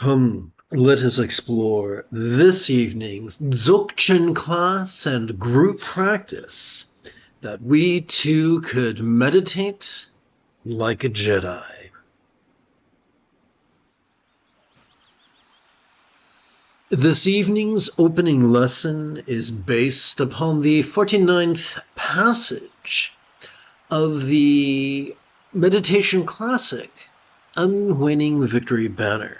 Come, let us explore this evening's Dzogchen class and group practice, that we too could meditate like a Jedi. This evening's opening lesson is based upon the 49th passage of the meditation classic, Unwaning Victory Banner,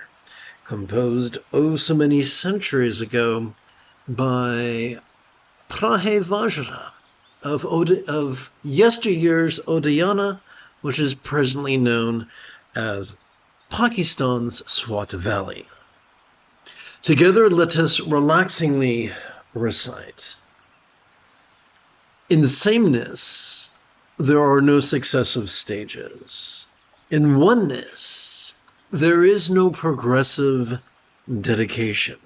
composed oh so many centuries ago by Prahe Vajra of yesteryear's Odayana, which is presently known as Pakistan's Swat Valley. Together, let us relaxingly recite. In sameness, there are no successive stages. In oneness, there is no progressive dedication.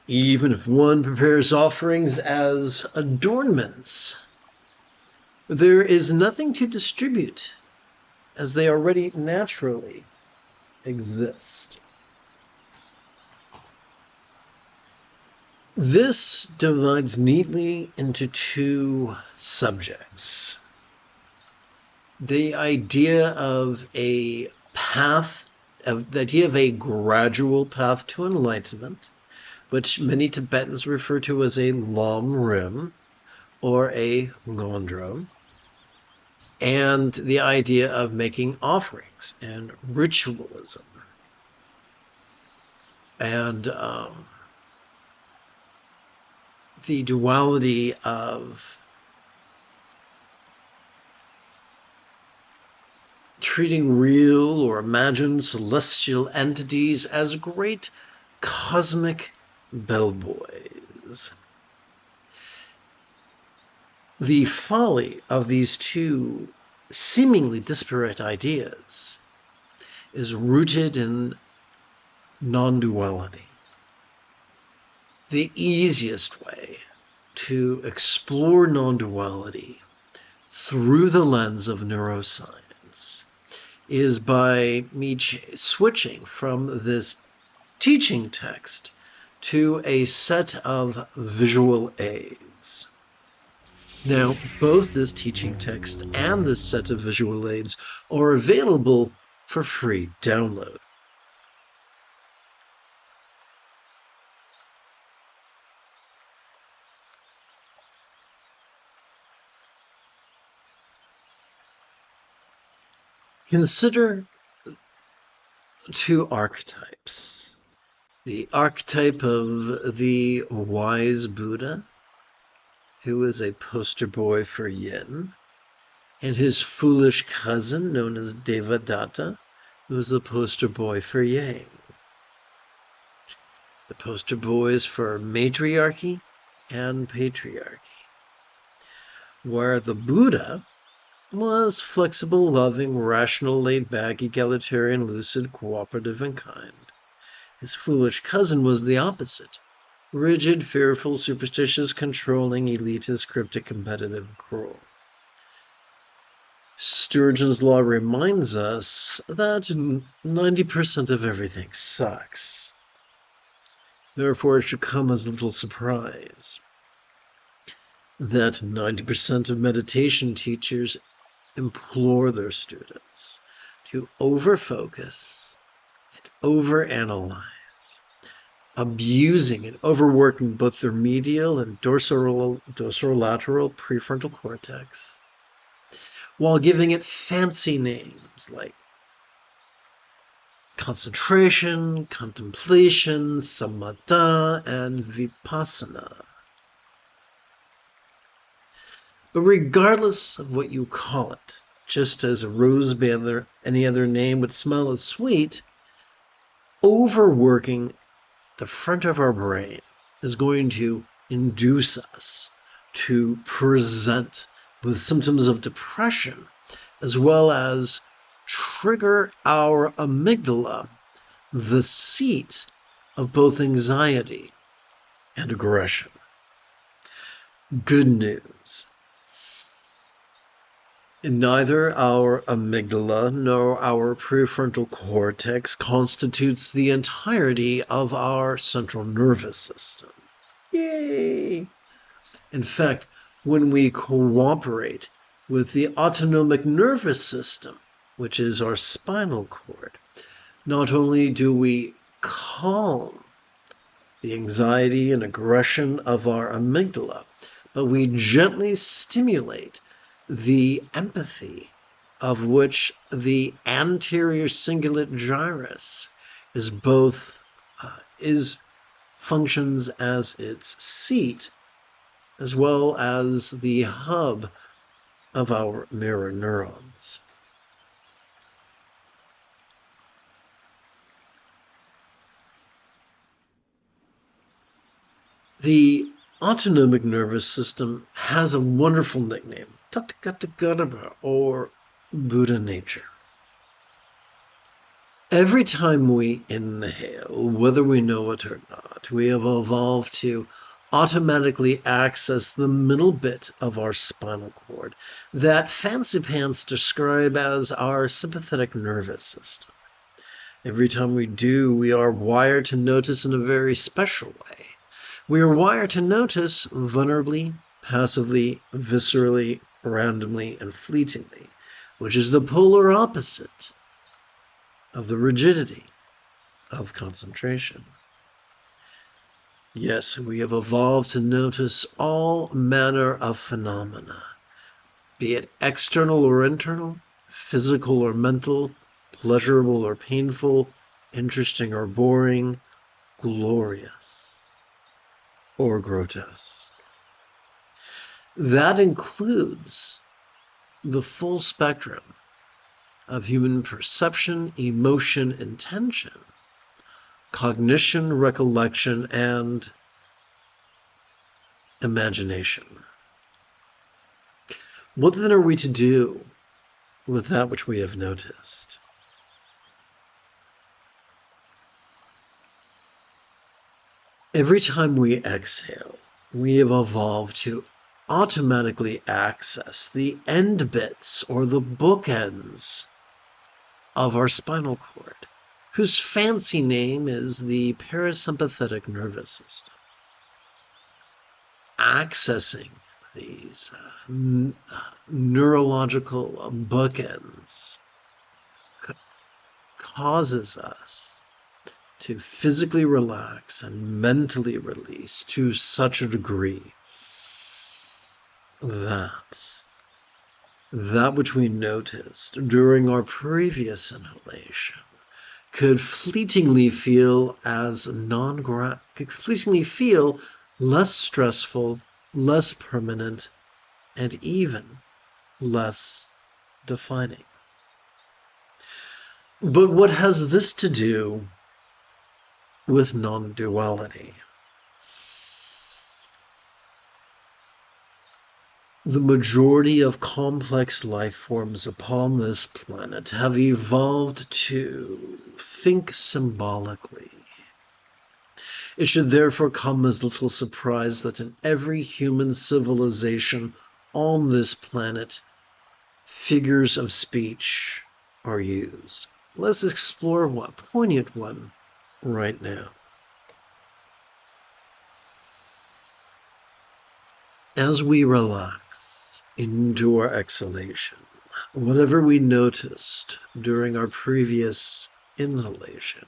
Even if one prepares offerings as adornments, there is nothing to distribute, as they already naturally exist. This divides neatly into two subjects. The idea of a path, the idea of a gradual path to enlightenment, which many Tibetans refer to as a Lam Rim or a Gondro, and the idea of making offerings and ritualism. And the duality of treating real or imagined celestial entities as great cosmic bellboys. The folly of these two seemingly disparate ideas is rooted in non-duality. The easiest way to explore non-duality through the lens of neuroscience is by me switching from this teaching text to a set of visual aids. Now, both this teaching text and this set of visual aids are available for free download. Consider two archetypes. The archetype of the wise Buddha, who is a poster boy for yin, and his foolish cousin known as Devadatta, who is the poster boy for yang. The poster boys for matriarchy and patriarchy, where the Buddha was flexible, loving, rational, laid-back, egalitarian, lucid, cooperative, and kind. His foolish cousin was the opposite: rigid, fearful, superstitious, controlling, elitist, cryptic, competitive, and cruel. Sturgeon's law reminds us that 90% of everything sucks. Therefore, it should come as little surprise that 90% of meditation teachers implore their students to overfocus and overanalyze, abusing and overworking both their medial and dorsolateral prefrontal cortex, while giving it fancy names like concentration, contemplation, samatha, and vipassana. But regardless of what you call it, just as a rose by any other name would smell as sweet, overworking the front of our brain is going to induce us to present with symptoms of depression, as well as trigger our amygdala, the seat of both anxiety and aggression. Good news. Neither our amygdala nor our prefrontal cortex constitutes the entirety of our central nervous system. Yay! In fact, when we cooperate with the autonomic nervous system, which is our spinal cord, not only do we calm the anxiety and aggression of our amygdala, but we gently stimulate the empathy of which the anterior cingulate gyrus is both functions as its seat as well as the hub of our mirror neurons. The autonomic nervous system has a wonderful nickname, or Buddha nature. Every time we inhale, whether we know it or not, we have evolved to automatically access the middle bit of our spinal cord that fancy pants describe as our sympathetic nervous system. Every time we do, we are wired to notice in a very special way. We are wired to notice vulnerably, passively, viscerally, randomly, and fleetingly, which is the polar opposite of the rigidity of concentration. Yes, we have evolved to notice all manner of phenomena, be it external or internal, physical or mental, pleasurable or painful, interesting or boring, glorious or grotesque. That includes the full spectrum of human perception, emotion, intention, cognition, recollection, and imagination. What then are we to do with that which we have noticed? Every time we exhale, we have evolved to automatically access the end bits or the bookends of our spinal cord, whose fancy name is the parasympathetic nervous system. Accessing these neurological bookends causes us to physically relax and mentally release to such a degree that which we noticed during our previous inhalation could fleetingly feel less stressful, less permanent, and even less defining. But what has this to do with non-duality? The majority of complex life forms upon this planet have evolved to think symbolically. It should therefore come as little surprise that in every human civilization on this planet, figures of speech are used. Let's explore one poignant one right now. As we relax into our exhalation, whatever we noticed during our previous inhalation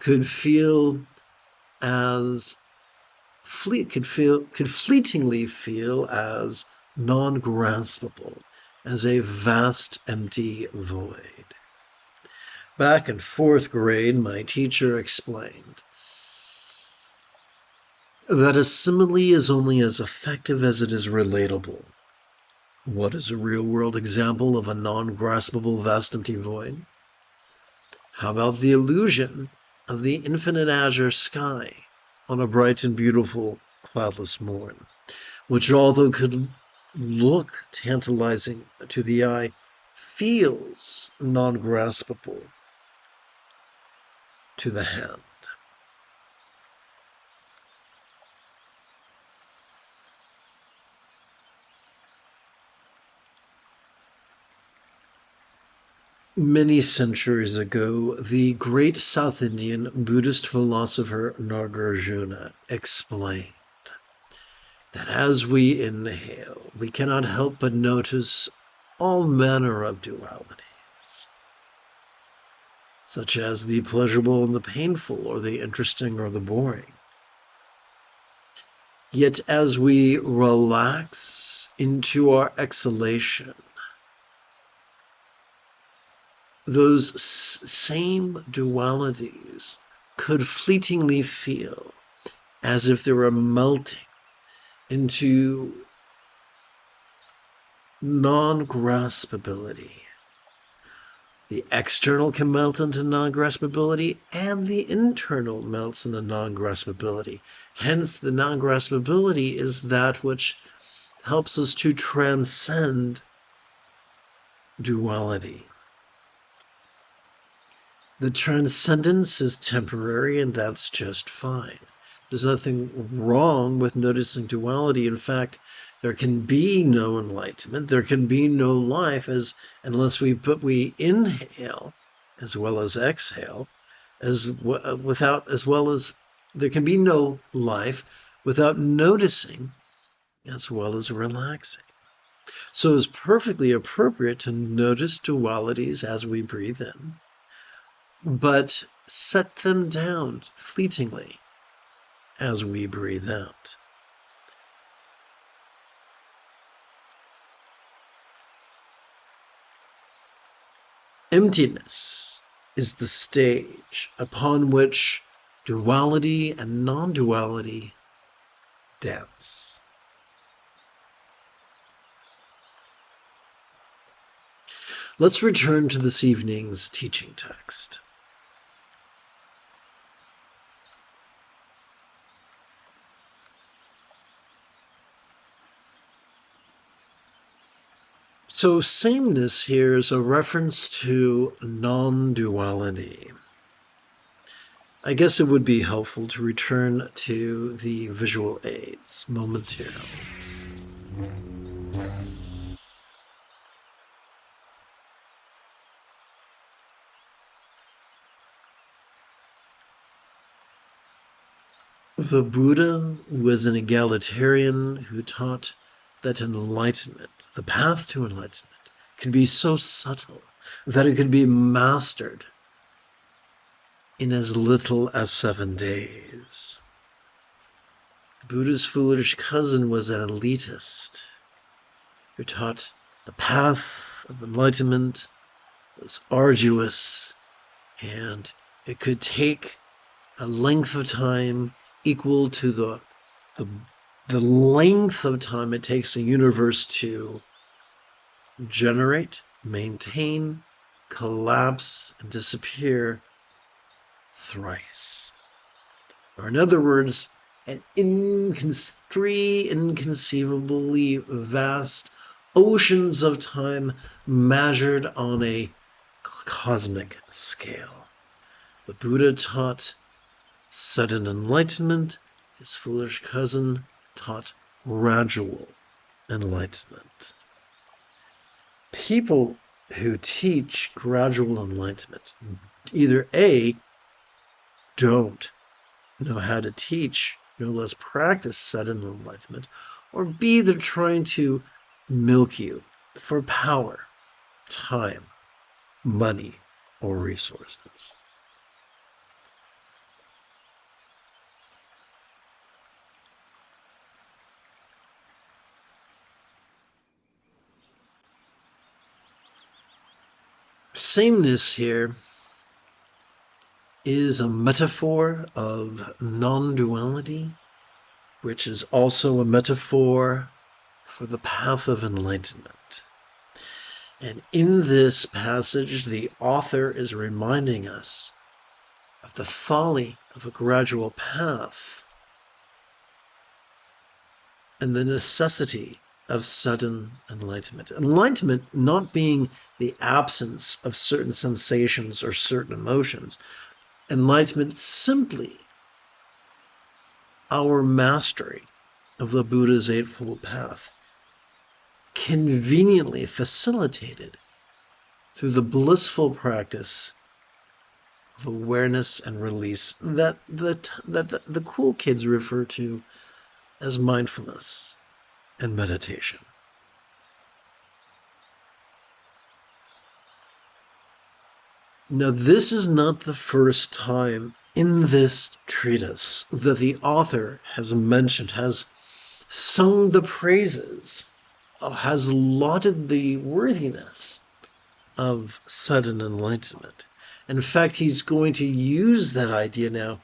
could fleetingly feel as non-graspable as a vast empty void. Back in 4th grade, my teacher explained that a simile is only as effective as it is relatable. What is a real-world example of a non-graspable vast empty void? How about the illusion of the infinite azure sky on a bright and beautiful cloudless morn, which although could look tantalizing to the eye, feels non-graspable to the hand. Many centuries ago, the great South Indian Buddhist philosopher Nagarjuna explained that as we inhale, we cannot help but notice all manner of dualities, such as the pleasurable and the painful, or the interesting or the boring. Yet as we relax into our exhalation, those same dualities could fleetingly feel as if they were melting into non-graspability. The external can melt into non-graspability, and the internal melts into non-graspability. Hence, the non-graspability is that which helps us to transcend duality. The transcendence is temporary, and that's just fine. There's nothing wrong with noticing duality. In fact, there can be no enlightenment, there can be no life unless we inhale as well as exhale, there can be no life without noticing as well as relaxing. So it's perfectly appropriate to notice dualities as we breathe in, but set them down fleetingly as we breathe out. Emptiness is the stage upon which duality and non-duality dance. Let's return to this evening's teaching text. So sameness here is a reference to non-duality. I guess it would be helpful to return to the visual aids momentarily. The Buddha was an egalitarian who taught that enlightenment, the path to enlightenment, can be so subtle that it could be mastered in as little as 7 days. The Buddha's foolish cousin was an elitist who taught the path of enlightenment was arduous, and it could take a length of time equal to the length of time it takes a universe to generate, maintain, collapse, and disappear thrice. Or in other words, three inconceivably vast oceans of time measured on a cosmic scale. The Buddha taught sudden enlightenment. His foolish cousin taught gradual enlightenment. People who teach gradual enlightenment either A, don't know how to teach, no less practice sudden enlightenment, or B, they're trying to milk you for power, time, money, or resources. Sameness here is a metaphor of non-duality, which is also a metaphor for the path of enlightenment. And in this passage, the author is reminding us of the folly of a gradual path and the necessity of sudden enlightenment. Enlightenment not being the absence of certain sensations or certain emotions. Enlightenment simply our mastery of the Buddha's Eightfold Path, conveniently facilitated through the blissful practice of awareness and release that the cool kids refer to as mindfulness and meditation. Now, this is not the first time in this treatise that the author has sung the praises, has lauded the worthiness of sudden enlightenment. In fact, he's going to use that idea now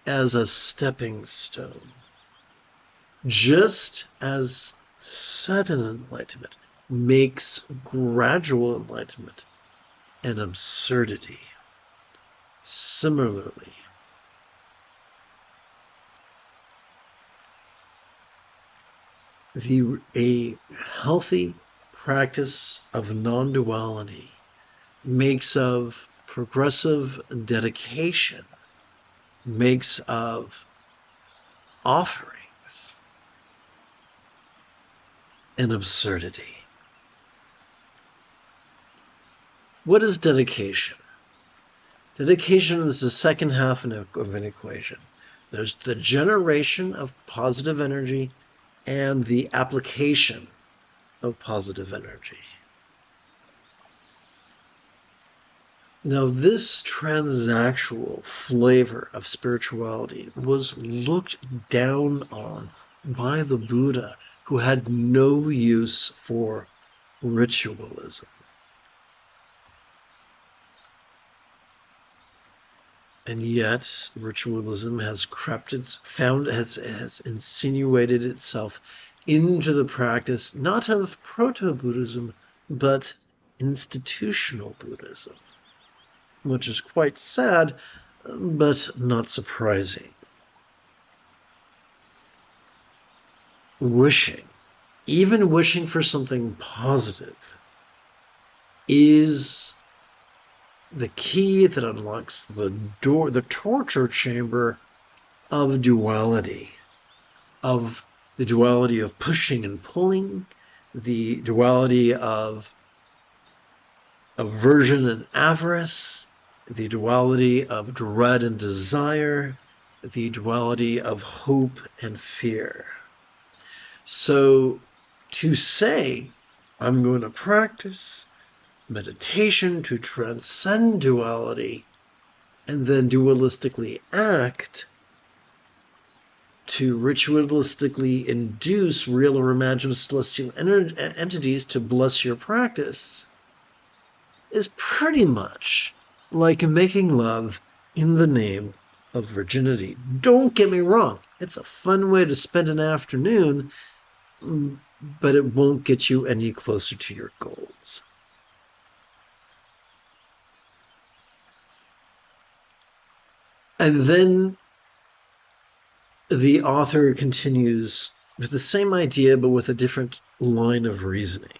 as a stepping stone. Just as sudden enlightenment makes gradual enlightenment an absurdity. Similarly, a healthy practice of non-duality makes of progressive dedication, makes of offerings an absurdity. What is dedication? Dedication is the second half of an equation. There's the generation of positive energy and the application of positive energy. Now, this transactional flavor of spirituality was looked down on by the Buddha, who had no use for ritualism. And yet, ritualism has has insinuated itself into the practice, not of proto-Buddhism, but institutional Buddhism, which is quite sad, but not surprising. Even wishing for something positive, is the key that unlocks the torture chamber of duality, of the duality of pushing and pulling, the duality of aversion and avarice, the duality of dread and desire, the duality of hope and fear. So to say, I'm going to practice meditation to transcend duality and then dualistically act to ritualistically induce real or imagined celestial entities to bless your practice is pretty much like making love in the name of virginity. Don't get me wrong, it's a fun way to spend an afternoon, but it won't get you any closer to your goals. And then the author continues with the same idea, but with a different line of reasoning.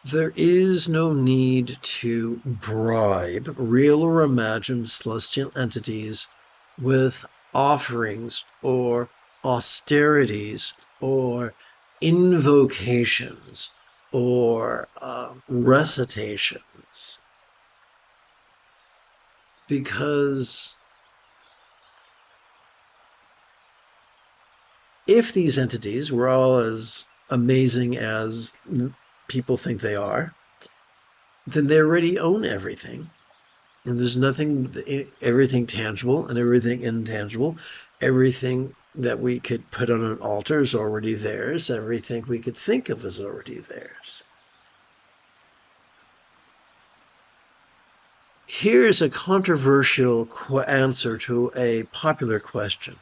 There is no need to bribe real or imagined celestial entities with offerings or austerities or invocations or recitations, because if these entities were all as amazing as people think they are, then they already own everything. And there's everything tangible and everything intangible. Everything that we could put on an altar is already theirs. Everything we could think of is already theirs. Here's a controversial answer to a popular question.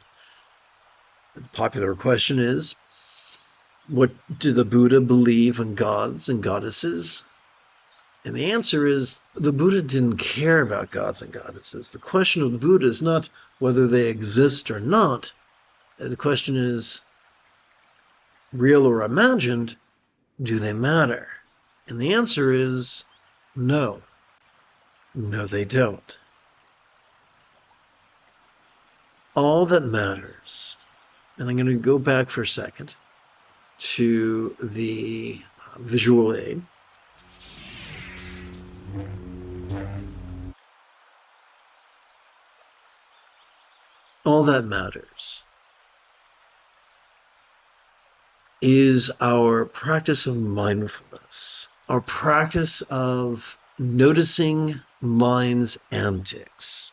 The popular question is, what do the Buddha believe in gods and goddesses? And the answer is, the Buddha didn't care about gods and goddesses. The question of the Buddha is not whether they exist or not. The question is, real or imagined, do they matter? And the answer is no. No, they don't. All that matters, and I'm going to go back for a second, to the visual aid. All that matters is our practice of mindfulness, our practice of noticing mind's antics.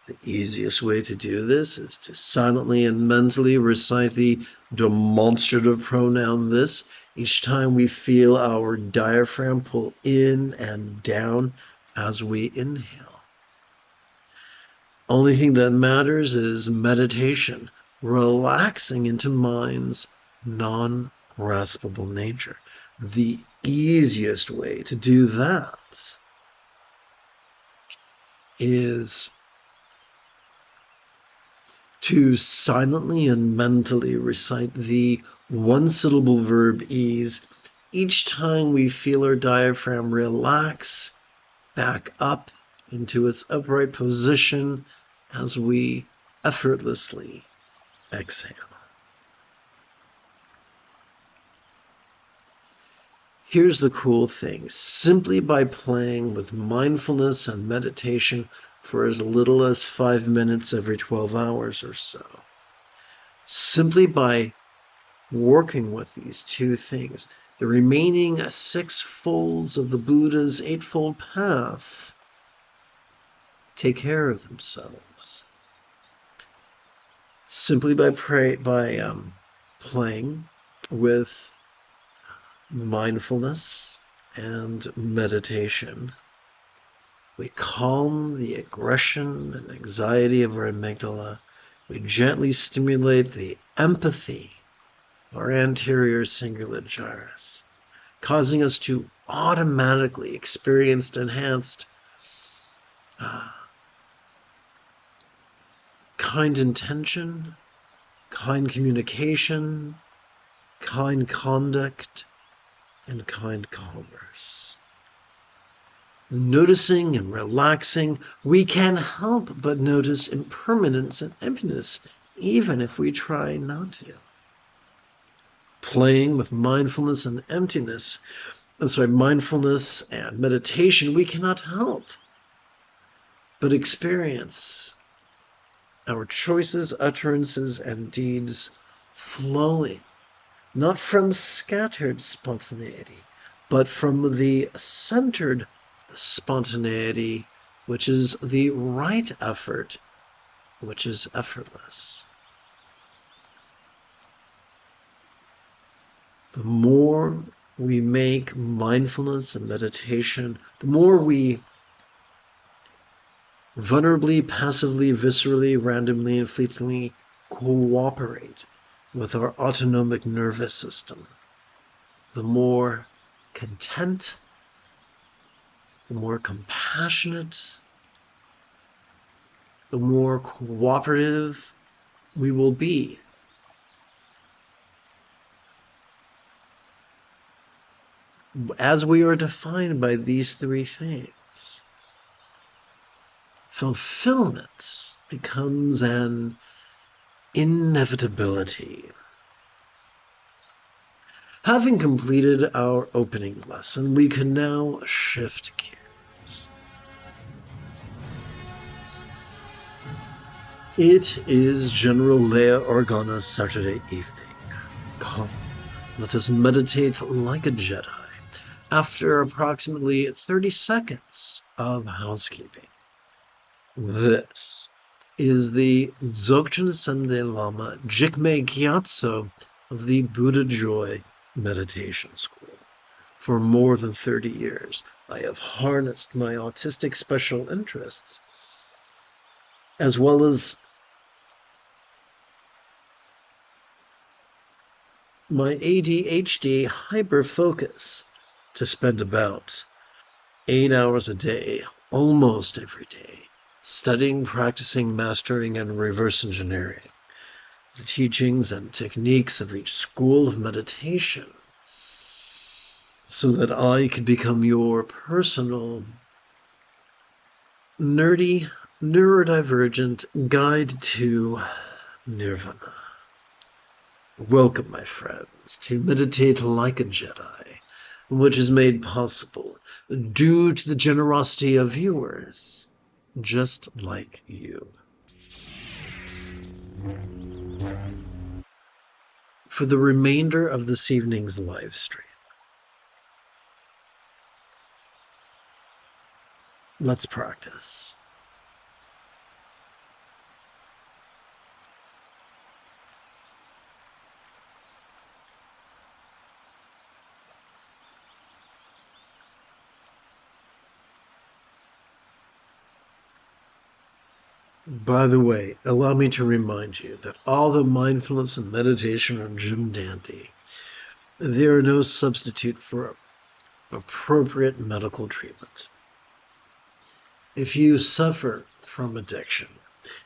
The easiest way to do this is to silently and mentally recite the demonstrative pronoun this each time we feel our diaphragm pull in and down as we inhale. Only thing that matters is meditation, relaxing into mind's non-graspable nature. The easiest way to do that is to silently and mentally recite the one-syllable verb ease each time we feel our diaphragm relax back up into its upright position as we effortlessly exhale. Here's the cool thing. Simply by playing with mindfulness and meditation for as little as 5 minutes every 12 hours or so, simply by working with these two things, the remaining 6 folds of the Buddha's Eightfold Path take care of themselves. Simply by playing with mindfulness and meditation, we calm the aggression and anxiety of our amygdala. We gently stimulate the empathy of our anterior cingulate gyrus, causing us to automatically experience enhanced kind intention, kind communication, kind conduct, and kind commerce. Noticing and relaxing, we can help but notice impermanence and emptiness, even if we try not to. Playing with mindfulness and mindfulness and meditation, we cannot help but experience our choices, utterances, and deeds flowing, not from scattered spontaneity, but from the centered spontaneity, which is the right effort, which is effortless. The more we make mindfulness and meditation, the more we vulnerably, passively, viscerally, randomly, and fleetingly cooperate with our autonomic nervous system, the more content, the more compassionate, the more cooperative we will be. As we are defined by these three things, fulfillment becomes an inevitability. Having completed our opening lesson, we can now shift gears. It is General Leia Organa's Saturday evening. Come, let us meditate like a Jedi after approximately 30 seconds of housekeeping. This is the Dzogchen Sende Lama Jigme Gyatso of the Buddha Joy Meditation School. For more than 30 years, I have harnessed my autistic special interests, as well as my ADHD hyperfocus, to spend about 8 hours a day, almost every day, studying, practicing, mastering, and reverse engineering the teachings and techniques of each school of meditation, so that I could become your personal, nerdy, neurodivergent guide to nirvana. Welcome, my friends, to Meditate Like a Jedi, which is made possible due to the generosity of viewers just like you. For the remainder of this evening's live stream, let's practice. By the way, allow me to remind you that although mindfulness and meditation are Jim Dandy, they are no substitute for appropriate medical treatment. If you suffer from addiction,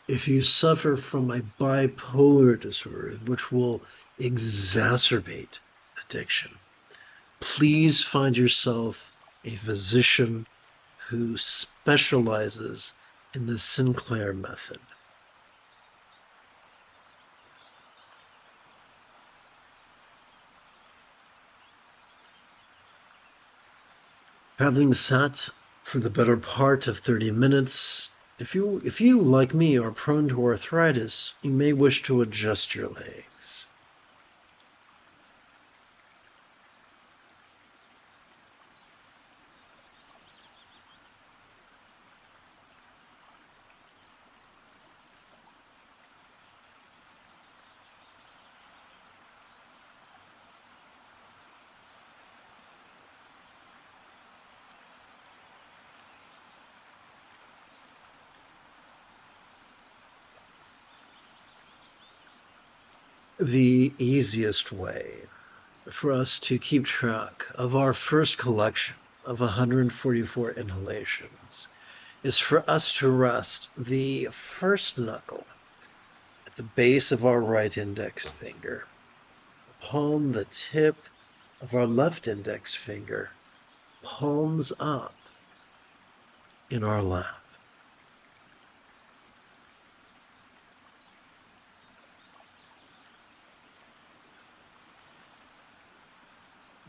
if you suffer from a bipolar disorder, which will exacerbate addiction, please find yourself a physician who specializes in the Sinclair method. Having sat for the better part of 30 minutes, if you, like me, are prone to arthritis, you may wish to adjust your legs. The easiest way for us to keep track of our first collection of 144 inhalations is for us to rest the first knuckle at the base of our right index finger upon the tip of our left index finger, palms up in our lap.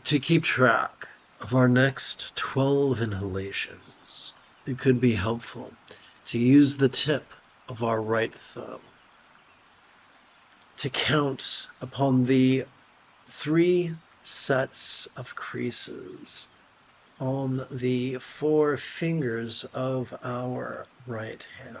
To keep track of our next 12 inhalations, it could be helpful to use the tip of our right thumb to count upon the 3 sets of creases on the 4 fingers of our right hand.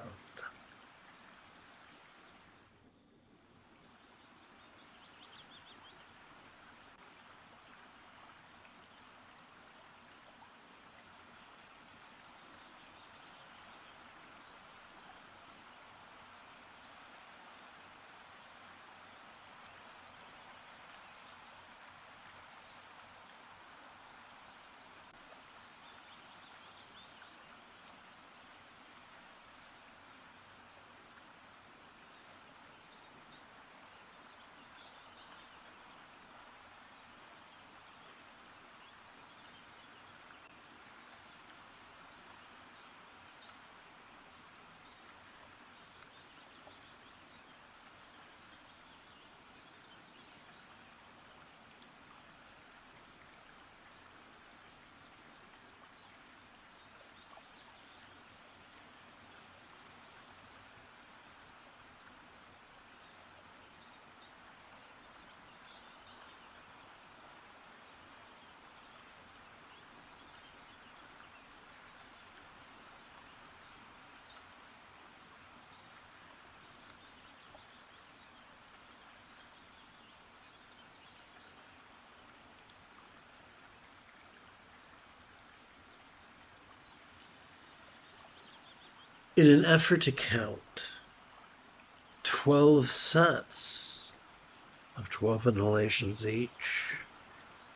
In an effort to count 12 sets of 12 inhalations each,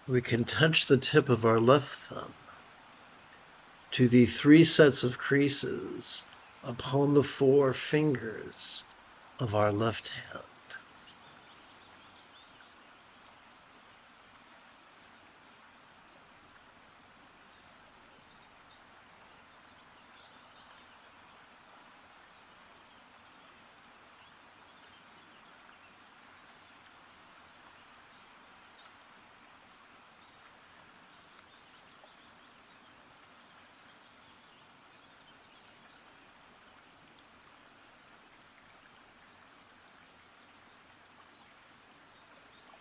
we can touch the tip of our left thumb to the 3 sets of creases upon the 4 fingers of our left hand.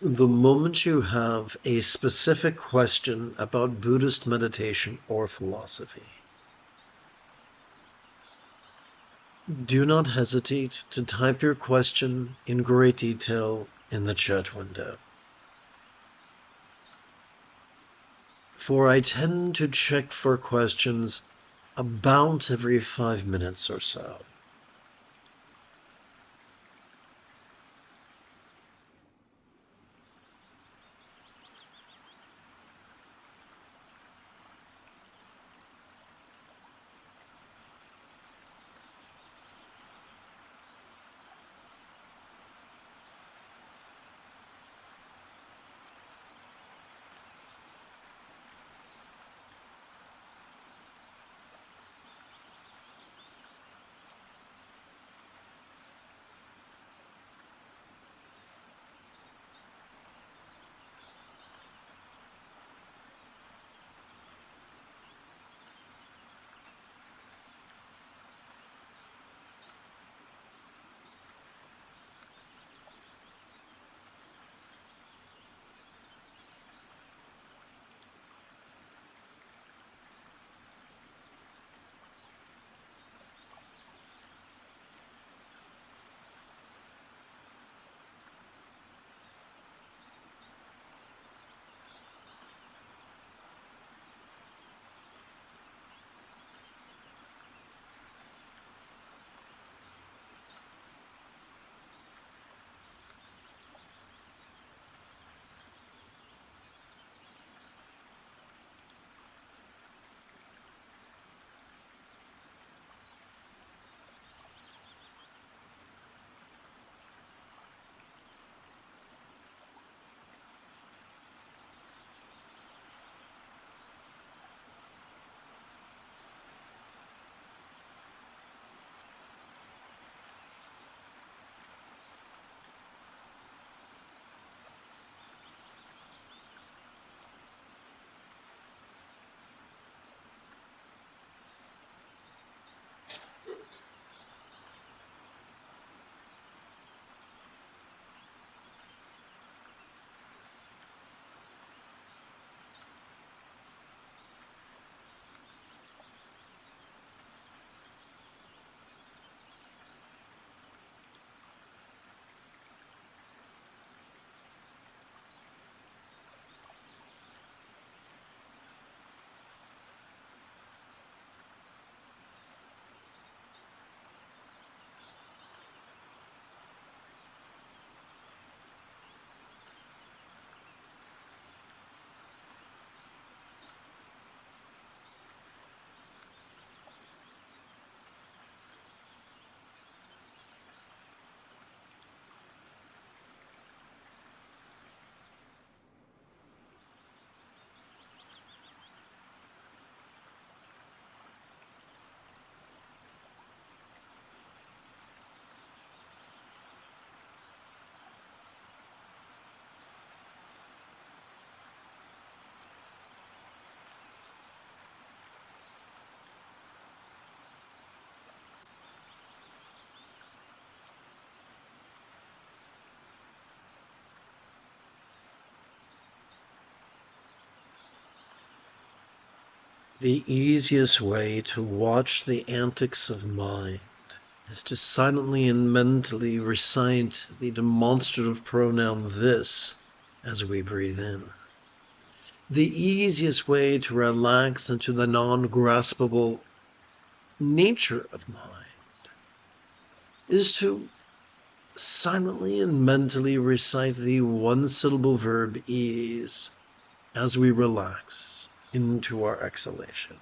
The moment you have a specific question about Buddhist meditation or philosophy, do not hesitate to type your question in great detail in the chat window. For I tend to check for questions about every 5 minutes or so. The easiest way to watch the antics of mind is to silently and mentally recite the demonstrative pronoun this as we breathe in. The easiest way to relax into the non-graspable nature of mind is to silently and mentally recite the one-syllable verb ease as we relax into our exhalation.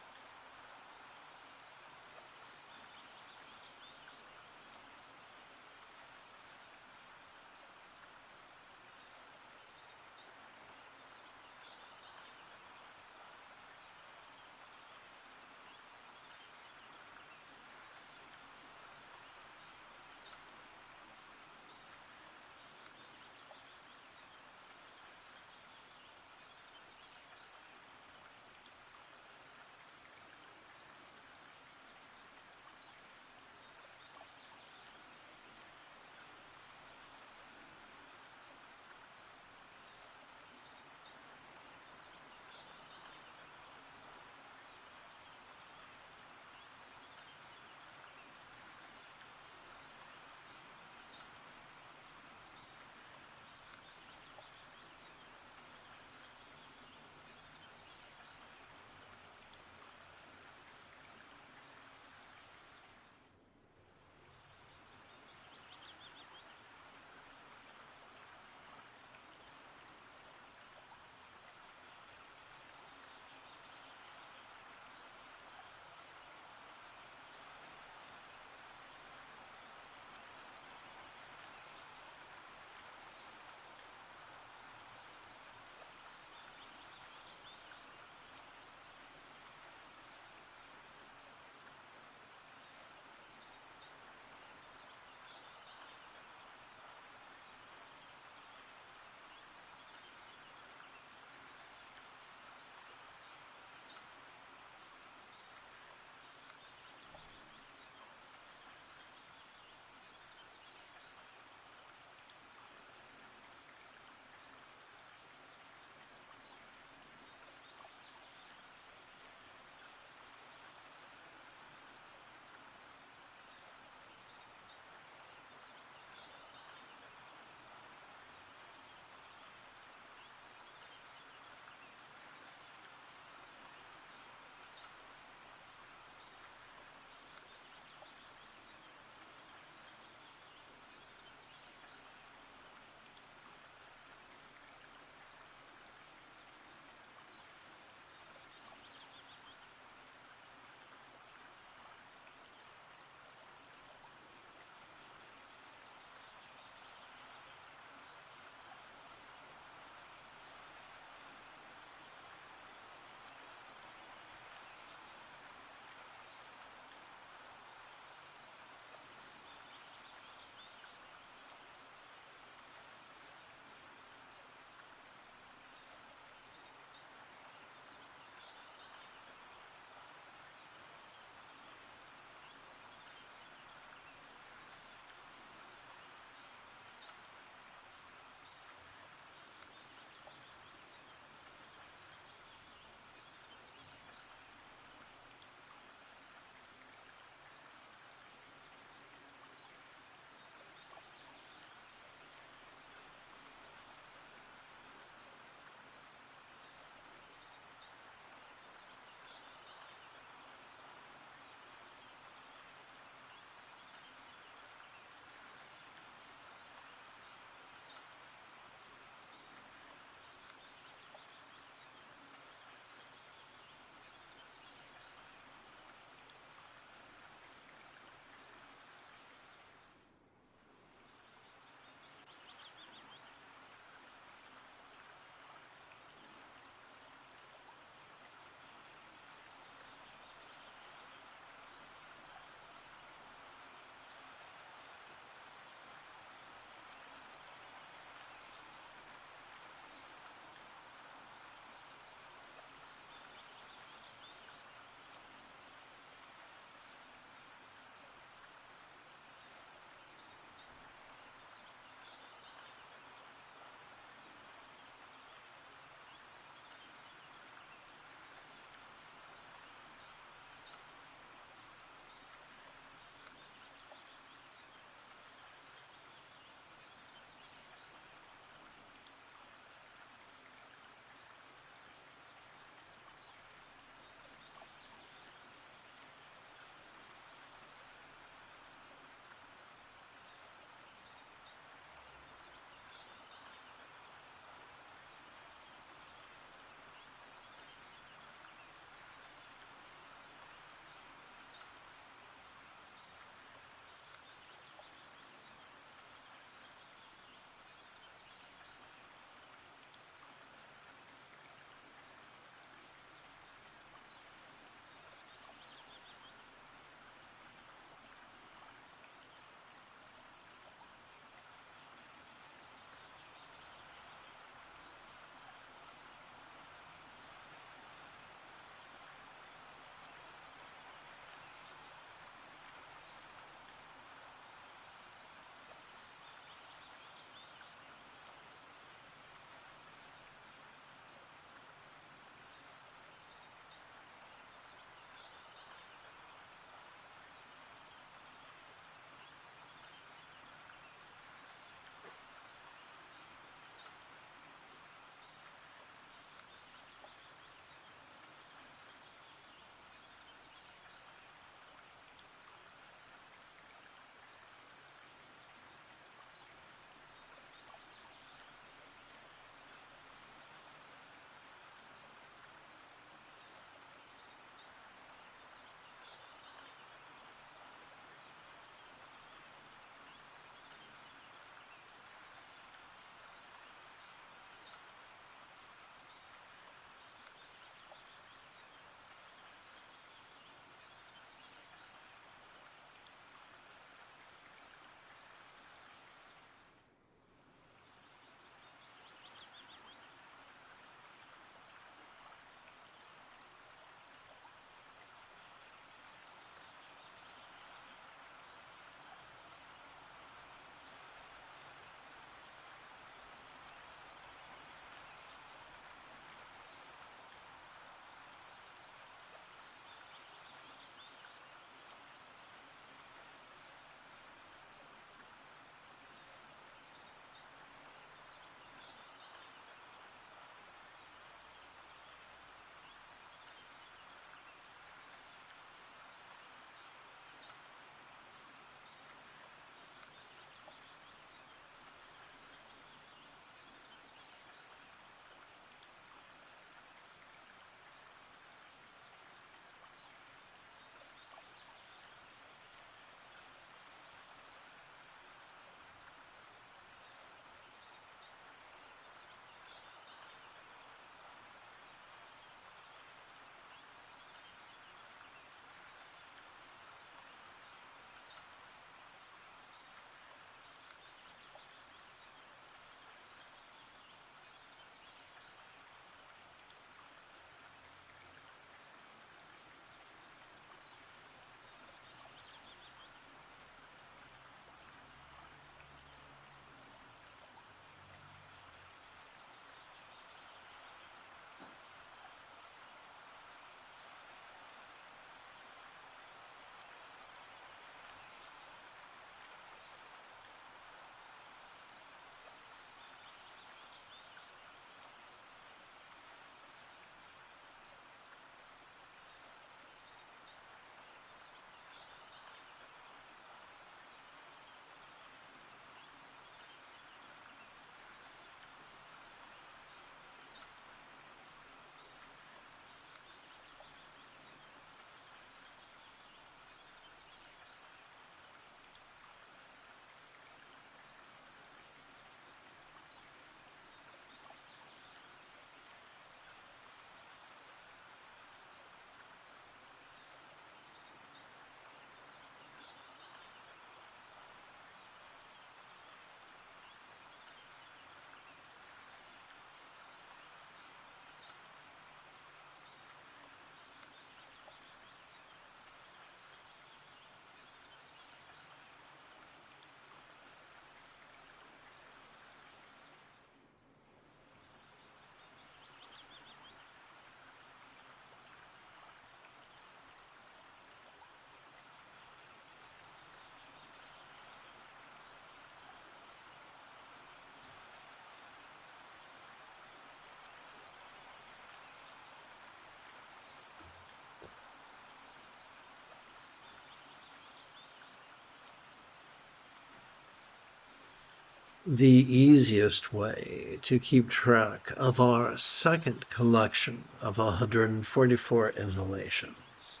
the easiest way to keep track of our second collection of 144 inhalations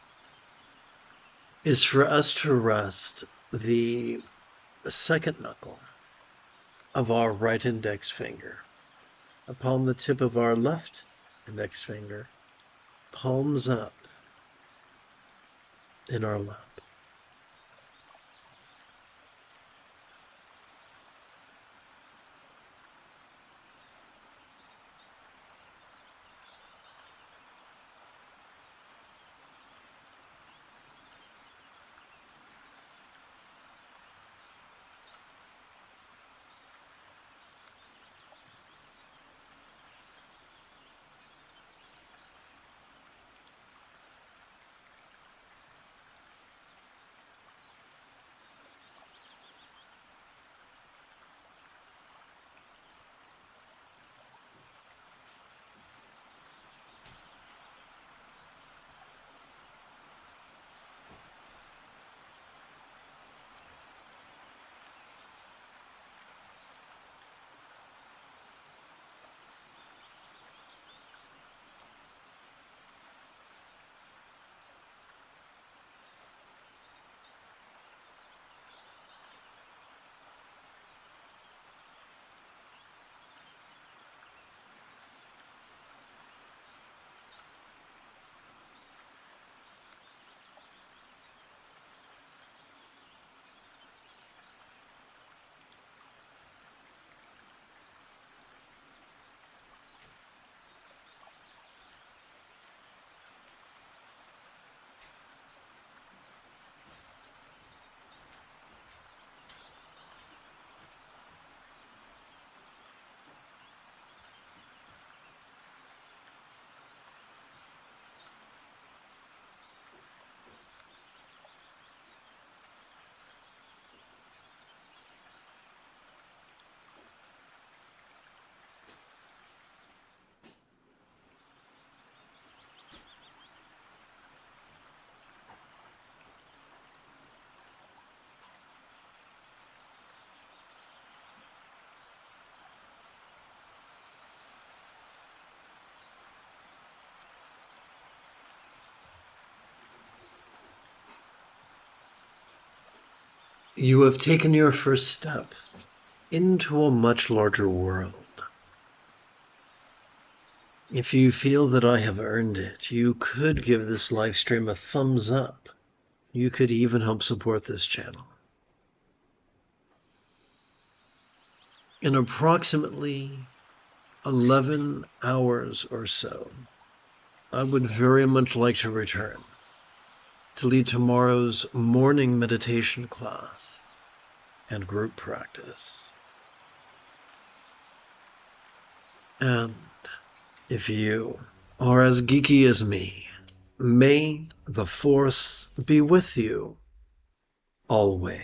is for us to rest the second knuckle of our right index finger upon the tip of our left index finger, palms up in our lap. You have taken your first step into a much larger world. If you feel that I have earned it, you could give this live stream a thumbs up. You could even help support this channel. In approximately 11 hours or so, I would very much like to return to lead tomorrow's morning meditation class and group practice. And if you are as geeky as me, may the Force be with you always.